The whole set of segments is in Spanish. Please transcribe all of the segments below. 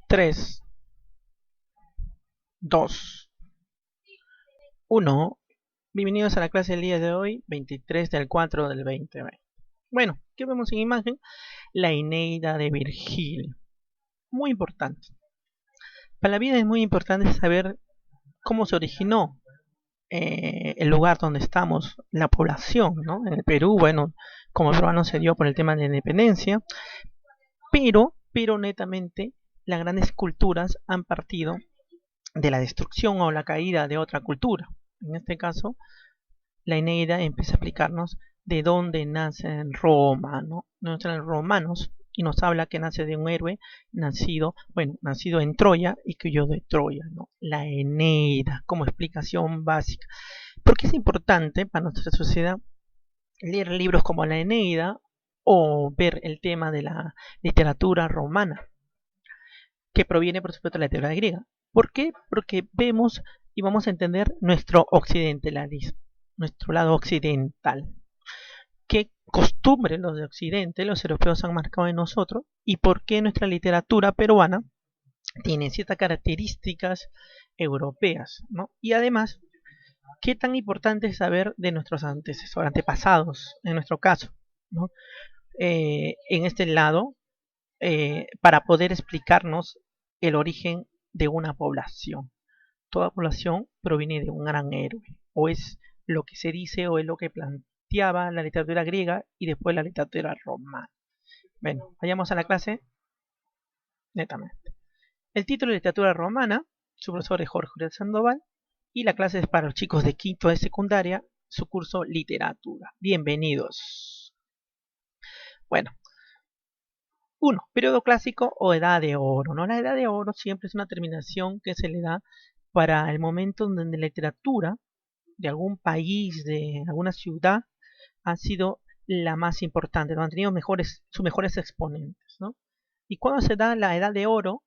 3, 2, 1. Bienvenidos a la clase del día de hoy, 23 del 4 del 2020. Bueno, ¿qué vemos en imagen? La Eneida de Virgilio. Muy importante. Para la vida es muy importante saber cómo se originó el lugar donde estamos, la población, ¿no? En el Perú, bueno, como el peruano se dio por el tema de la independencia, pero netamente las grandes culturas han partido de la destrucción o la caída de otra cultura. En este caso, la Eneida empieza a explicarnos de dónde nacen Roma, ¿no? Nacen los romanos y nos habla que nace de un héroe nacido en Troya y que huyó de Troya, ¿no? La Eneida como explicación básica. ¿Por qué es importante para nuestra sociedad leer libros como la Eneida o ver el tema de la literatura romana, que proviene por supuesto de la literatura griega? ¿Por qué? Porque vemos y vamos a entender nuestro occidentalismo, nuestro lado occidental. ¿Qué costumbres los de Occidente, los europeos han marcado en nosotros? ¿Y por qué nuestra literatura peruana tiene ciertas características europeas, ¿no? Y además, ¿qué tan importante es saber de nuestros antecesores, antepasados, en nuestro caso, ¿no? En este lado, para poder explicarnos el origen de una población. Toda población proviene de un gran héroe, o es lo que se dice o es lo que planteaba la literatura griega y después la literatura romana. Bueno, vayamos a la clase netamente. El título de literatura romana, su profesor es Jorge Uriel Sandoval, y la clase es para los chicos de quinto de secundaria, su curso literatura. Bienvenidos. Bueno, 1. Periodo clásico o edad de oro, ¿no? La edad de oro siempre es una terminación que se le da para el momento en donde la literatura de algún país, de alguna ciudad, ha sido la más importante, donde han tenido sus mejores exponentes, ¿no? ¿Y cuándo se da la edad de oro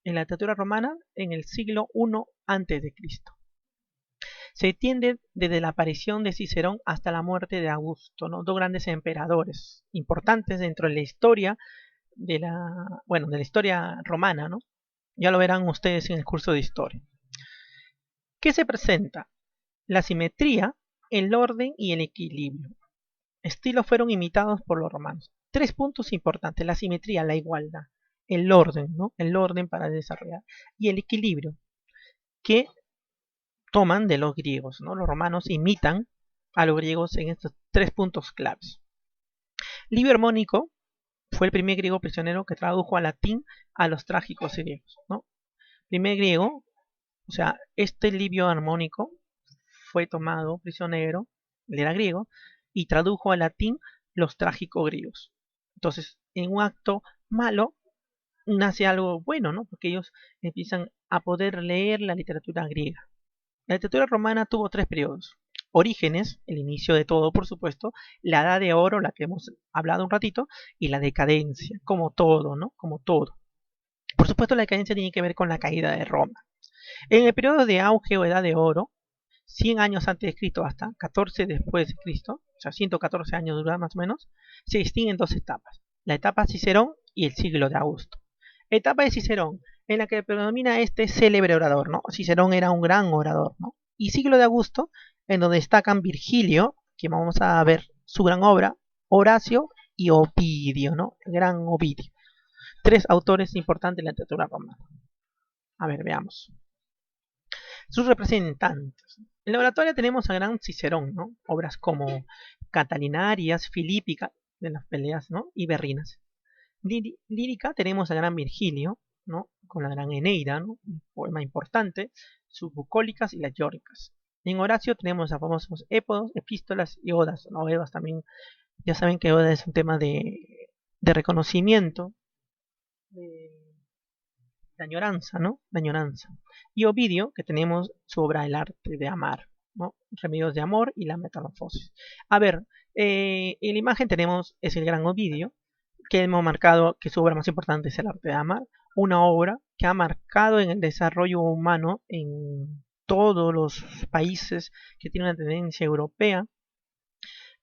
en la literatura romana? En el siglo I antes de Cristo. Se extiende desde la aparición de Cicerón hasta la muerte de Augusto, ¿no? Dos grandes emperadores importantes dentro de la historia de la historia romana, ¿no? Ya lo verán ustedes en el curso de historia. ¿Qué se presenta? La simetría, el orden y el equilibrio. Estilos fueron imitados por los romanos. 3 puntos importantes: la simetría, la igualdad, el orden, ¿no? El orden para desarrollar, y el equilibrio, que toman de los griegos, ¿no? Los romanos imitan a los griegos en estos 3 puntos claves. Livio Armónico fue el primer griego prisionero que tradujo al latín a los trágicos griegos, ¿no? Primer griego, o sea, este Livio Armónico fue tomado prisionero, él era griego, y tradujo al latín los trágicos griegos. Entonces, en un acto malo, nace algo bueno, ¿no? Porque ellos empiezan a poder leer la literatura griega. La literatura romana tuvo 3 periodos: Orígenes, el inicio de todo, por supuesto; la Edad de Oro, la que hemos hablado un ratito; y la decadencia, como todo, ¿no? Como todo. Por supuesto, la decadencia tiene que ver con la caída de Roma. En el periodo de auge o Edad de Oro, 100 años antes de Cristo hasta 14 después de Cristo, o sea, 114 años dura más o menos, se distinguen 2 etapas: la etapa Cicerón y el siglo de Augusto. Etapa de Cicerón, en la que predomina este célebre orador, ¿no? Cicerón era un gran orador, ¿no? Y siglo de Augusto, en donde destacan Virgilio, que vamos a ver su gran obra, Horacio y Ovidio, ¿no? El gran Ovidio. 3 autores importantes de la literatura romana. A ver, veamos sus representantes. En la oratoria tenemos a gran Cicerón, ¿no? Obras como Catilinarias, Filípica, de las peleas, ¿no? Y Berrinas. Lírica tenemos a gran Virgilio, ¿no? Con la gran Eneida, ¿no? Un poema importante, sus bucólicas y las yóricas. En Horacio tenemos a famosos épodos, epístolas y odas, ¿no? Odas también, ya saben que oda es un tema de reconocimiento, de añoranza, ¿no? De añoranza. Y Ovidio, que tenemos su obra El arte de amar, ¿no? Remedios de amor y la metamorfosis. A ver, en la imagen tenemos, es el gran Ovidio, que hemos marcado que su obra más importante es El arte de amar, una obra que ha marcado en el desarrollo humano en todos los países que tienen una tendencia europea,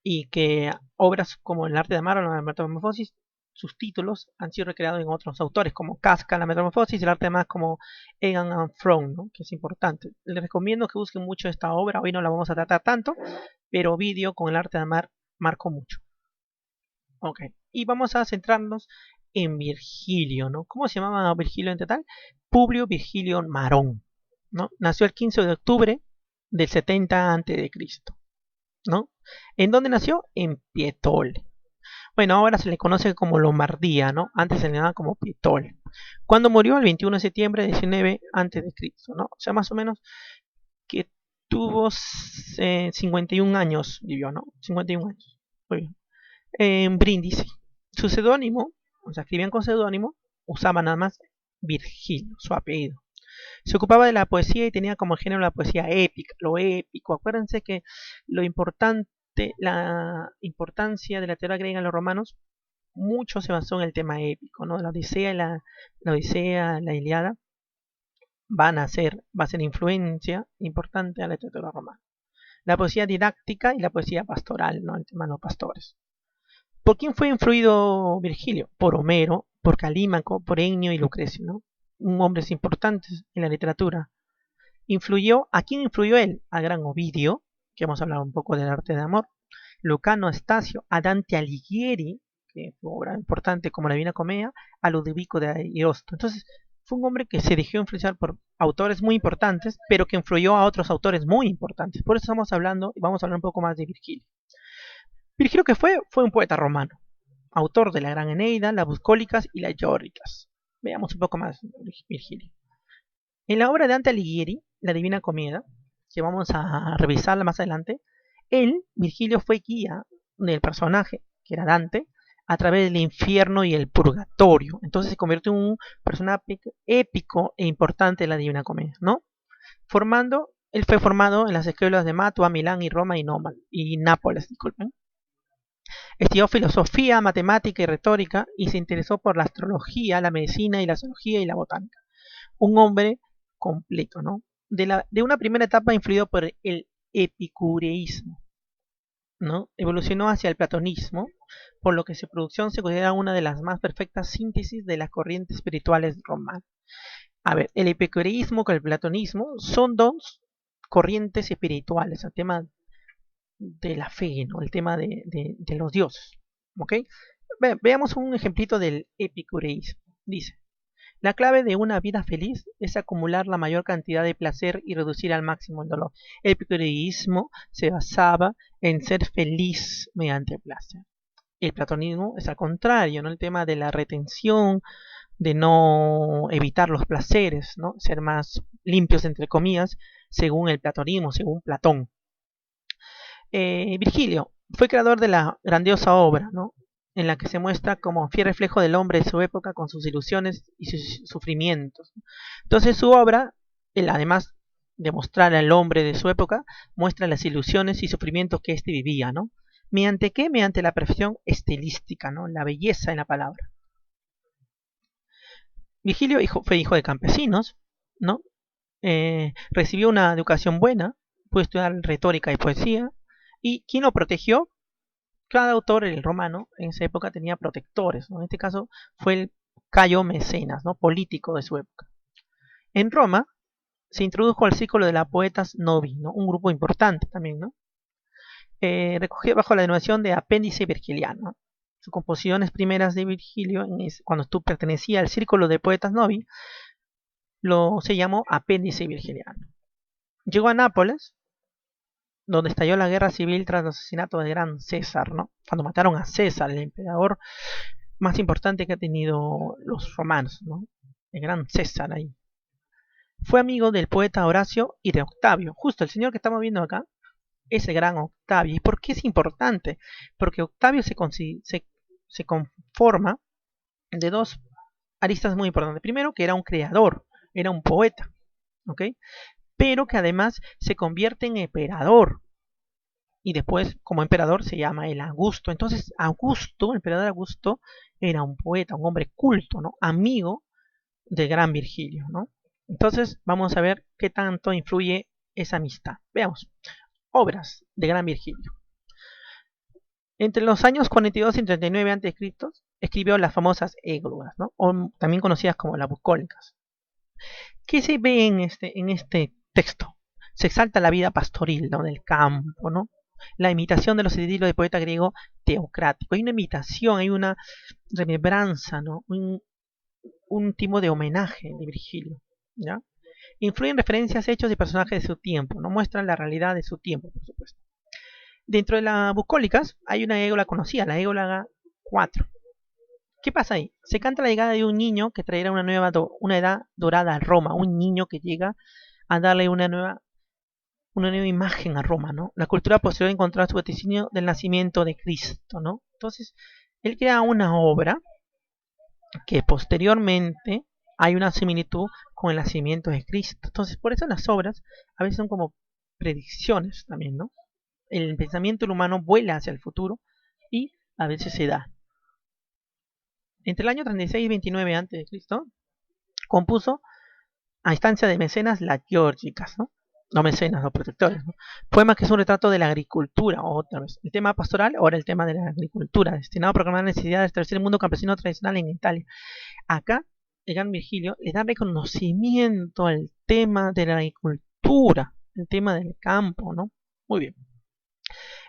y que obras como El arte de amar o la metamorfosis sus títulos han sido recreados en otros autores, como Kafka, La Metamorfosis, y el arte más como Egan and Fromm, ¿no? Que es importante. Les recomiendo que busquen mucho esta obra, hoy no la vamos a tratar tanto, pero Ovidio con el arte de amar marcó mucho. Ok, y vamos a centrarnos en Virgilio, ¿no? ¿Cómo se llamaba Virgilio en total? Publio Virgilio Marón, ¿no? Nació el 15 de octubre del 70 a.C., ¿no? ¿En dónde nació? En Pietol. Bueno, ahora se le conoce como Lombardía, ¿no? Antes se le llamaba como Pietol. ¿Cuándo murió? El 21 de septiembre de 19 a.C., ¿no? O sea, más o menos que tuvo 51 años, vivió, ¿no? 51 años. Muy bien. En Brindisi. Su seudónimo, o sea, escribían con seudónimo, usaba nada más Virgilio, su apellido. Se ocupaba de la poesía y tenía como género la poesía épica, lo épico. Acuérdense que lo importante, la importancia de la teoría griega en los romanos, mucho se basó en el tema épico, ¿no? La Odisea, la Odisea, la Iliada va a ser influencia importante a la literatura romana. La poesía didáctica y la poesía pastoral, ¿no? El tema de los pastores. ¿Por quién fue influido Virgilio? Por Homero, por Calímaco, por Ennio y Lucrecio, ¿no? Hombres importantes en la literatura. ¿A quién influyó él? Al gran Ovidio, que hemos hablado un poco del arte de amor, Lucano Astacio, a Dante Alighieri, que fue obra importante como la Divina Comedia, a Ludovico de Ariosto. Entonces, fue un hombre que se dejó influenciar por autores muy importantes, pero que influyó a otros autores muy importantes. Por eso estamos hablando, y vamos a hablar un poco más de Virgilio. Virgilio, que fue un poeta romano, autor de la Gran Eneida, las Bucólicas y las Yórricas. Veamos un poco más de Virgilio. En la obra de Dante Alighieri, La Divina Comedia, que vamos a revisarla más adelante, Virgilio, fue guía del personaje, que era Dante, a través del infierno y el purgatorio. Entonces se convirtió en un personaje épico e importante de la Divina Comedia, ¿no? Él fue formado en las escuelas de Mantua, Milán y Roma y Nápoles, disculpen. Estudió filosofía, matemática y retórica y se interesó por la astrología, la medicina y la zoología y la botánica. Un hombre completo, ¿no? De una primera etapa influido por el epicureísmo, ¿no? Evolucionó hacia el platonismo, por lo que su producción se considera una de las más perfectas síntesis de las corrientes espirituales romanas. A ver, el epicureísmo con el platonismo son dos corrientes espirituales, el tema de la fe, ¿no? El tema de los dioses, ¿ok? Veamos un ejemplito del epicureísmo. Dice: la clave de una vida feliz es acumular la mayor cantidad de placer y reducir al máximo el dolor. El epicureísmo se basaba en ser feliz mediante el placer. El platonismo es al contrario, ¿no? El tema de la retención, de no evitar los placeres, ¿no? Ser más limpios, entre comillas, según el platonismo, según Platón. Virgilio fue creador de la grandiosa obra, ¿no? En la que se muestra como fiel reflejo del hombre de su época con sus ilusiones y sus sufrimientos. Entonces su obra, además de mostrar al hombre de su época, muestra las ilusiones y sufrimientos que éste vivía, ¿no? ¿Mediante qué? Mediante la perfección estilística, ¿no? La belleza en la palabra. Virgilio fue hijo de campesinos, ¿no? Recibió una educación buena, pudo estudiar retórica y poesía. ¿Y quién lo protegió? Cada autor, el romano, en esa época tenía protectores, ¿no? En este caso fue el Cayo Mecenas, ¿no? Político de su época. En Roma se introdujo al círculo de las poetas novi, ¿no? Un grupo importante también, ¿no? Recogido bajo la denominación de apéndice virgiliano. Sus composiciones primeras de Virgilio, cuando tú pertenecía al círculo de poetas novi, se llamó apéndice virgiliano. Llegó a Nápoles, donde estalló la guerra civil tras el asesinato del gran César, ¿no? Cuando mataron a César, el emperador más importante que ha tenido los romanos, ¿no? El gran César ahí. Fue amigo del poeta Horacio y de Octavio. Justo el señor que estamos viendo acá es el gran Octavio. ¿Y por qué es importante? Porque Octavio se conforma de dos aristas muy importantes. Primero, que era un creador, era un poeta, ¿ok? Pero que además se convierte en emperador. Y después, como emperador, se llama el Augusto. Entonces, Augusto, el emperador Augusto, era un poeta, un hombre culto, ¿no? Amigo del gran Virgilio, ¿no? Entonces, vamos a ver qué tanto influye esa amistad. Veamos. Obras de gran Virgilio. Entre los años 42 y 39 a.C., escribió las famosas églogas, ¿no? O también conocidas como las bucólicas. ¿Qué se ve en este texto? Se exalta la vida pastoril, ¿no? Del campo, ¿no? La imitación de los estilos del poeta griego teocrático. Hay una imitación, hay una remembranza, ¿no? Un tipo de homenaje de Virgilio, ¿ya? Influyen referencias, hechos y personajes de su tiempo, no muestran la realidad de su tiempo, por supuesto. Dentro de las bucólicas hay una égola conocida, la égola 4. ¿Qué pasa ahí? Se canta la llegada de un niño que traerá una edad dorada a Roma, un niño que llega a darle una nueva imagen a Roma, ¿no? La cultura posterior encontrará su vaticinio del nacimiento de Cristo, ¿no? Entonces, él crea una obra que posteriormente hay una similitud con el nacimiento de Cristo. Entonces, por eso las obras a veces son como predicciones también, ¿no? El pensamiento humano vuela hacia el futuro y a veces se da. Entre el año 36 y 29 a.C., compuso a instancia de mecenas las Geórgicas, ¿no? No mecenas, no protectores, ¿no? Poema que es un retrato de la agricultura, otra vez. El tema pastoral, ahora el tema de la agricultura, destinado a proclamar la necesidad de establecer el mundo campesino tradicional en Italia. Acá, el gran Virgilio le da reconocimiento al tema de la agricultura, el tema del campo, ¿no? Muy bien.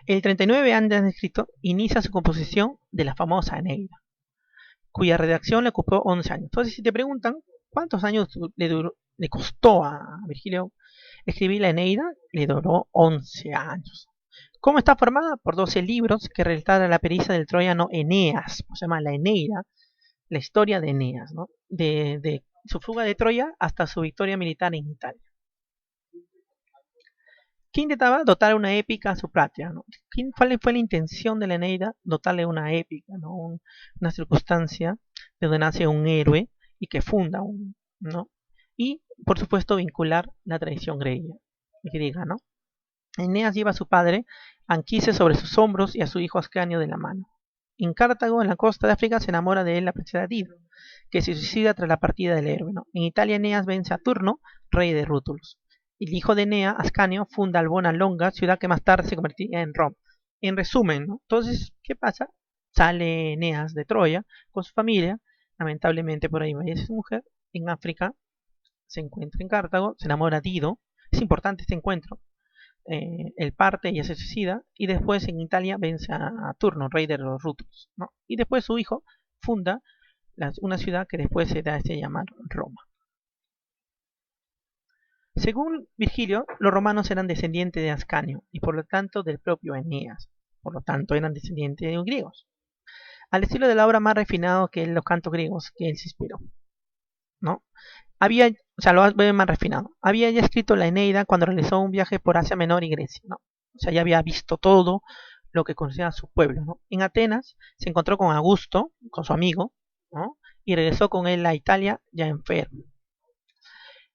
El 39 a.C. inicia su composición de la famosa Eneida, cuya redacción le ocupó 11 años. Entonces, si te preguntan cuántos años le costó a Virgilio escribir la Eneida, le duró 11 años. ¿Cómo está formada? Por 12 libros que relatan la pericia del troyano Eneas, se llama la Eneida, la historia de Eneas, ¿no? De su fuga de Troya hasta su victoria militar en Italia. ¿Quién intentaba dotar una épica a su patria? ¿No? ¿Cuál fue la intención de la Eneida? Dotarle una épica, ¿no? Una circunstancia de donde nace un héroe y que funda ¿no? Y, por supuesto, vincular la tradición griega, ¿no? Eneas lleva a su padre, Anquises, sobre sus hombros y a su hijo Ascanio de la mano. En Cartago, en la costa de África, se enamora de él la princesa Dido, que se suicida tras la partida del héroe, ¿no? En Italia, Eneas vence a Turno, rey de Rútulos. El hijo de Enea, Ascanio, funda Albona Longa, ciudad que más tarde se convertiría en Roma. En resumen, ¿no? Entonces, ¿qué pasa? Sale Eneas de Troya con su familia, lamentablemente por ahí fallece su mujer, en África se encuentra en Cartago, se enamora Dido, es importante este encuentro, él parte y se suicida, y después en Italia vence a Turno, rey de los Rútulos, ¿no? Y después su hijo funda una ciudad que después se da a llamar Roma. Según Virgilio, los romanos eran descendientes de Ascanio y por lo tanto del propio Eneas, por lo tanto eran descendientes de los griegos, al estilo de la obra más refinado que los cantos griegos que él se inspiró, ¿no? Lo ve más refinado. Había ya escrito la Eneida cuando realizó un viaje por Asia Menor y Grecia, ¿no? O sea, ya había visto todo lo que conocía su pueblo, ¿no? En Atenas se encontró con Augusto, con su amigo, ¿no? Y regresó con él a Italia ya enfermo.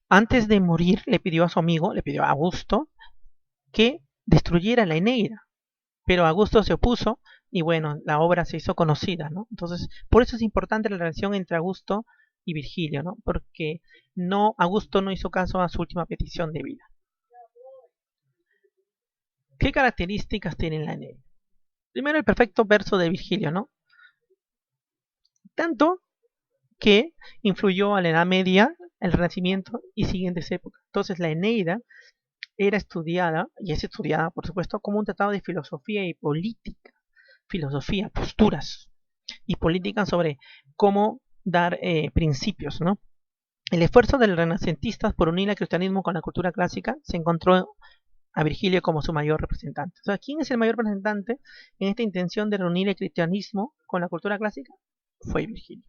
Antes de morir le pidió a su amigo, le pidió a Augusto, que destruyera la Eneida, pero Augusto se opuso y bueno, la obra se hizo conocida, ¿no? Entonces, por eso es importante la relación entre Augusto y Virgilio, ¿no? Porque Augusto no hizo caso a su última petición de vida. ¿Qué características tiene la Eneida? Primero, el perfecto verso de Virgilio, ¿no? Tanto que influyó a la Edad Media, el Renacimiento y siguientes épocas. Entonces, la Eneida era estudiada, y es estudiada, por supuesto, como un tratado de filosofía y política. Filosofía, posturas y política sobre cómo dar principios, ¿no? El esfuerzo de los renacentistas por unir el cristianismo con la cultura clásica se encontró a Virgilio como su mayor representante. O sea, ¿quién es el mayor representante en esta intención de reunir el cristianismo con la cultura clásica? Fue Virgilio.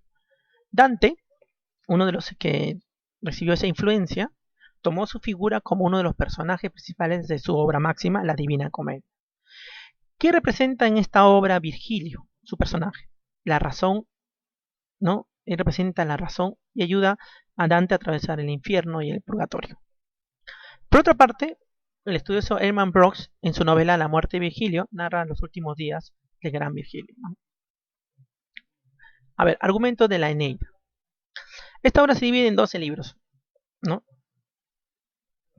Dante, uno de los que recibió esa influencia, tomó su figura como uno de los personajes principales de su obra máxima, la Divina Comedia. ¿Qué representa en esta obra Virgilio, su personaje? La razón, ¿no? Él representa la razón y ayuda a Dante a atravesar el infierno y el purgatorio. Por otra parte, el estudioso Hermann Brox, en su novela La muerte de Virgilio, narra los últimos días del gran Virgilio, ¿no? A ver, argumento de la Eneida. Esta obra se divide en 12 libros, ¿no?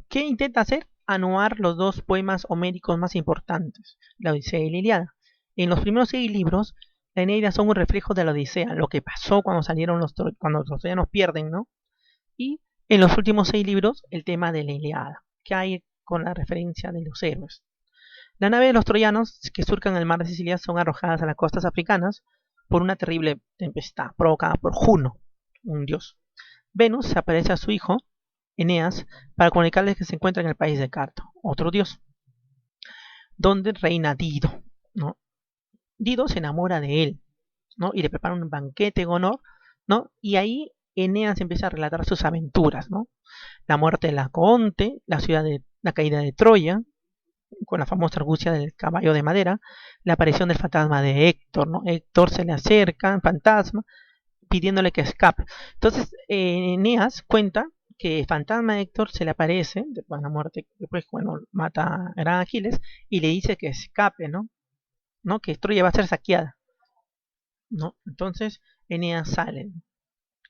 ¿Qué intenta hacer? Anuar los dos poemas homéricos más importantes, la Odisea y la Ilíada. En los primeros 6 libros, La Eneida son un reflejo de la Odisea, lo que pasó cuando cuando los troyanos pierden, ¿no? Y en los últimos 6 libros, el tema de la Ilíada, que hay con la referencia de los héroes. La nave de los troyanos que surcan el mar de Sicilia son arrojadas a las costas africanas por una terrible tempestad provocada por Juno, un dios. Venus se aparece a su hijo, Eneas, para comunicarles que se encuentra en el país de Carto, otro dios, donde reina Dido, ¿no? Dido se enamora de él, ¿no? Y le prepara un banquete en honor, ¿no? Y ahí Eneas empieza a relatar sus aventuras, ¿no? La muerte de Lacoonte, la caída de Troya, con la famosa argucia del caballo de madera, la aparición del fantasma de Héctor, ¿no? Héctor se le acerca, en fantasma, pidiéndole que escape. Entonces, Eneas cuenta que el fantasma de Héctor se le aparece, después de la muerte, después, bueno, mata a Gran Aquiles, y le dice que escape, ¿no? ¿No? Que Troya va a ser saqueada, ¿no? Entonces, Eneas sale.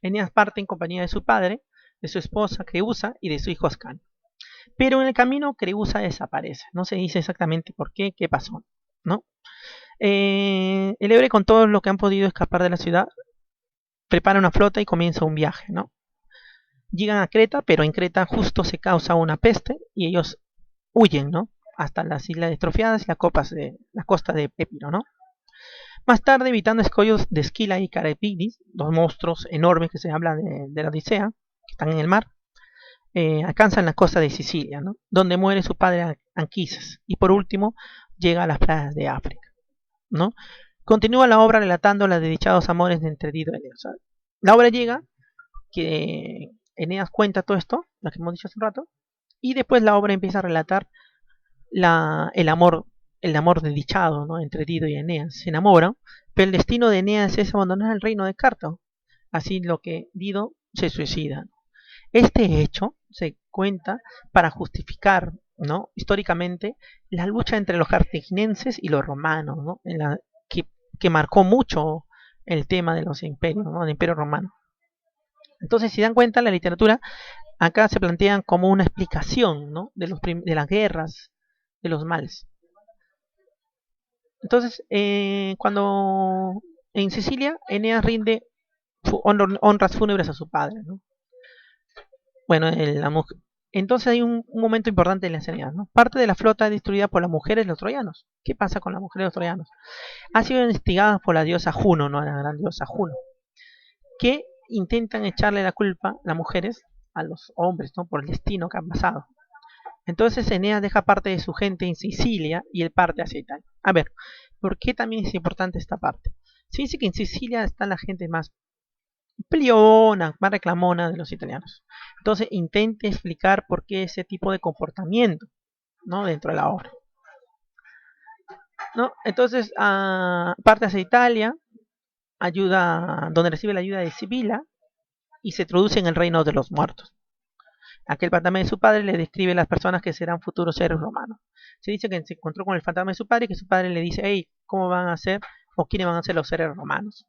Eneas parte en compañía de su padre, de su esposa Creusa y de su hijo Ascanio. Pero en el camino Creusa desaparece. No se dice exactamente por qué, qué pasó, ¿no? El héroe, con todo lo que han podido escapar de la ciudad, prepara una flota y comienza un viaje, ¿no? Llegan a Creta, pero en Creta justo se causa una peste y ellos huyen, ¿no? Hasta las islas estrofiadas y la costa de Épiro, ¿no? Más tarde, evitando escollos de Esquila y Caribdis, dos monstruos enormes que se habla de la Odisea, que están en el mar, alcanzan la costa de Sicilia, ¿no? Donde muere su padre Anquises. Y por último, llega a las playas de África, ¿no? Continúa la obra relatando los desdichados amores de entre Dido y Eneas. O sea, la obra llega, que Eneas cuenta todo esto, lo que hemos dicho hace un rato, y después la obra empieza a relatar el amor desdichado, ¿no? Entre Dido y Eneas. Se enamoran, pero el destino de Eneas es abandonar el reino de Cartago. Así lo que Dido se suicida. Este hecho se cuenta para justificar, ¿no? Históricamente, la lucha entre los cartaginenses y los romanos, ¿no? Que marcó mucho el tema de los imperios, ¿no? El imperio romano. Entonces, si dan cuenta, la literatura acá se plantean como una explicación, ¿no? De las guerras, de los males. Entonces, cuando en Sicilia, Eneas rinde honras fúnebres a su padre, ¿no? Bueno, entonces hay un momento importante en la escena, ¿no? Parte de la flota es destruida por las mujeres de los troyanos. ¿Qué pasa con las mujeres de los troyanos? Ha sido investigada por la diosa Juno, ¿no? La gran diosa Juno, que intentan echarle la culpa, las mujeres, a los hombres, ¿no? Por el destino que han pasado. Entonces Eneas deja parte de su gente en Sicilia y él parte hacia Italia. A ver, ¿por qué también es importante esta parte? Se dice que en Sicilia está la gente más peleona, más reclamona de los italianos. Entonces intente explicar por qué ese tipo de comportamiento, ¿no? Dentro de la obra, ¿no? Entonces parte hacia Italia, donde recibe la ayuda de Sibila y se introduce en el reino de los muertos. Aquel fantasma de su padre le describe las personas que serán futuros héroes romanos. Se dice que se encontró con el fantasma de su padre y que su padre le dice, hey, ¿cómo van a ser o quiénes van a ser los héroes romanos?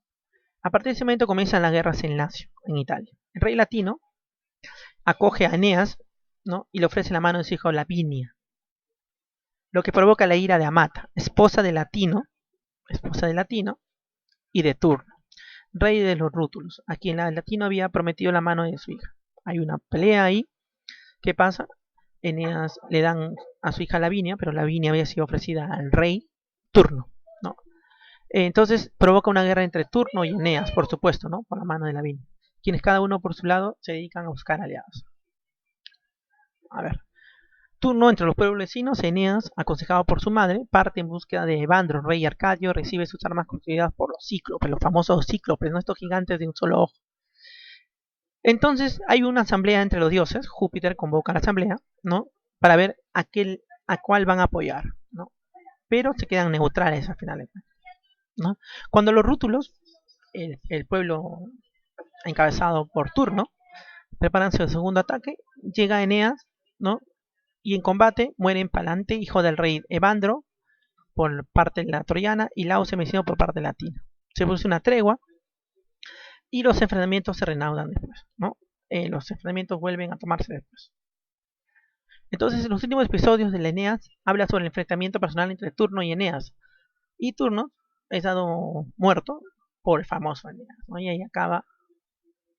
A partir de ese momento comienzan las guerras en Lacio, en Italia. El rey latino acoge a Eneas, ¿no? Y le ofrece la mano de su hijo Lavinia, lo que provoca la ira de Amata, esposa de Latino y de Turno, rey de los Rútulos, a quien el latino había prometido la mano de su hija. Hay una pelea ahí. ¿Qué pasa? Eneas le dan a su hija Lavinia, pero Lavinia había sido ofrecida al rey Turno, ¿no? Entonces provoca una guerra entre Turno y Eneas, por supuesto, ¿no? Por la mano de Lavinia, quienes cada uno por su lado se dedican a buscar aliados. A ver, Turno, entre los pueblos vecinos, Eneas, aconsejado por su madre, parte en búsqueda de Evandro, rey arcadio, recibe sus armas construidas por los cíclopes, los famosos cíclopes, ¿no? Estos gigantes de un solo ojo. Entonces hay una asamblea entre los dioses, Júpiter convoca a la asamblea, ¿no? Para ver a cuál van a apoyar, ¿no? Pero se quedan neutrales al final, ¿no? Cuando los rútulos, el pueblo encabezado por Turno, preparan su segundo ataque, llega Eneas, ¿no? Y en combate mueren Palante, hijo del rey Evandro, por parte de la troyana, y Lauce, vencido por parte latina. Se produce una tregua y los enfrentamientos se reanudan después, ¿no? Los enfrentamientos vuelven a tomarse después. Entonces, en los últimos episodios de Eneas habla sobre el enfrentamiento personal entre Turno y Eneas. Y Turno es dado muerto por el famoso Eneas, ¿no? Y ahí acaba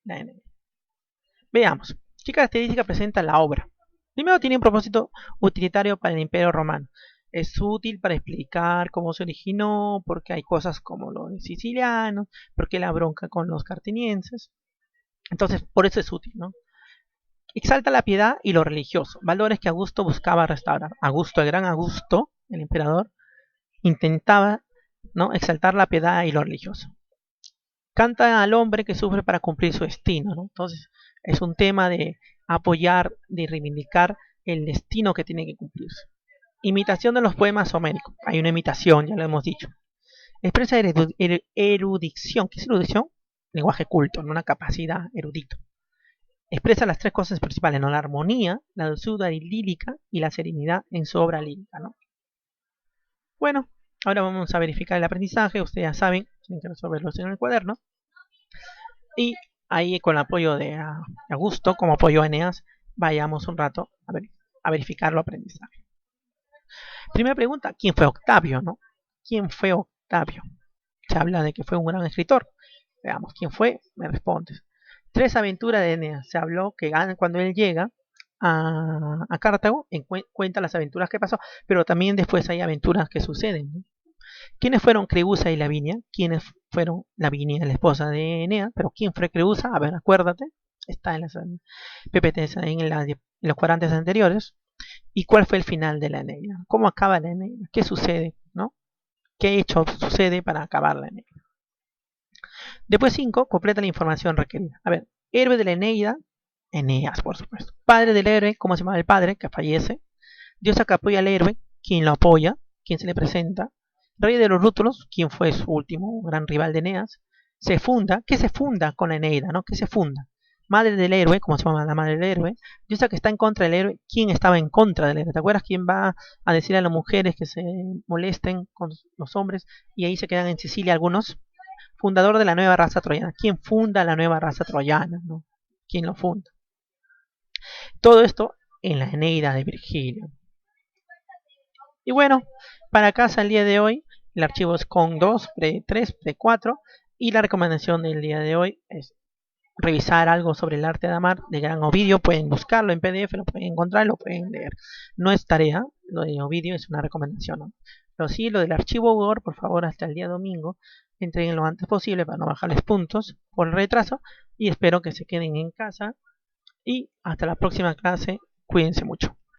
la Eneida. Veamos, ¿qué característica presenta la obra? Primero, tiene un propósito utilitario para el Imperio Romano. Es útil para explicar cómo se originó, por qué hay cosas como lo de sicilianos, por qué la bronca con los cartinienses. Entonces, por eso es útil, ¿no? Exalta la piedad y lo religioso, valores que Augusto buscaba restaurar. Augusto, el gran Augusto, el emperador, intentaba, ¿no?, exaltar la piedad y lo religioso. Canta al hombre que sufre para cumplir su destino, ¿no? Entonces, es un tema de apoyar, de reivindicar el destino que tiene que cumplirse. Imitación de los poemas homéricos. Hay una imitación, ya lo hemos dicho. Expresa erudición. ¿Qué es erudición? Lenguaje culto, no una capacidad erudito. Expresa las tres cosas principales, ¿no? La armonía, la dulzura lírica y la serenidad en su obra lírica, ¿no? Bueno, ahora vamos a verificar el aprendizaje. Ustedes ya saben, tienen que resolverlo en el cuaderno. Y ahí con el apoyo de Augusto, como apoyo a Eneas, vayamos un rato a verificar lo aprendizaje. Primera pregunta, ¿quién fue Octavio, no? ¿Quién fue Octavio? Se habla de que fue un gran escritor. Veamos, ¿quién fue? Me respondes. Tres aventuras de Eneas. Se habló que cuando él llega a Cartago, cuenta las aventuras que pasó, pero también después hay aventuras que suceden, ¿no? ¿Quiénes fueron Creusa y Lavinia? ¿Quiénes fueron Lavinia, la esposa de Eneas? Pero ¿quién fue Creusa? A ver, acuérdate. Está en las PPTs, en los cuadrantes anteriores. ¿Y cuál fue el final de la Eneida? ¿Cómo acaba la Eneida? ¿Qué sucede? ¿No? ¿Qué hecho sucede para acabar la Eneida? Después 5, completa la información requerida. A ver, héroe de la Eneida, Eneas, por supuesto. Padre del héroe, ¿cómo se llama el padre que fallece? Diosa que apoya al héroe, ¿quién lo apoya? ¿Quién se le presenta? Rey de los Rútulos, ¿quién fue su último gran rival de Eneas? Se funda, ¿qué se funda con la Eneida? ¿No? ¿Qué se funda? Madre del héroe, ¿cómo se llama la madre del héroe? Diosa que está en contra del héroe, ¿quién estaba en contra del héroe? ¿Te acuerdas quién va a decir a las mujeres que se molesten con los hombres y ahí se quedan en Sicilia algunos? Fundador de la nueva raza troyana. ¿Quién funda la nueva raza troyana? ¿No? ¿Quién lo funda? Todo esto en la Eneida de Virgilio. Y bueno, para casa el día de hoy, el archivo es con 2, pre 3, pre 4 y la recomendación del día de hoy es revisar algo sobre el arte de amar de Gran Ovidio. Pueden buscarlo en PDF, lo pueden encontrar, lo pueden leer. No es tarea, lo de Ovidio es una recomendación, ¿no? Pero sí, lo del archivo Word, por favor, hasta el día domingo, entreguen lo antes posible para no bajarles puntos por el retraso. Y espero que se queden en casa. Y hasta la próxima clase, cuídense mucho.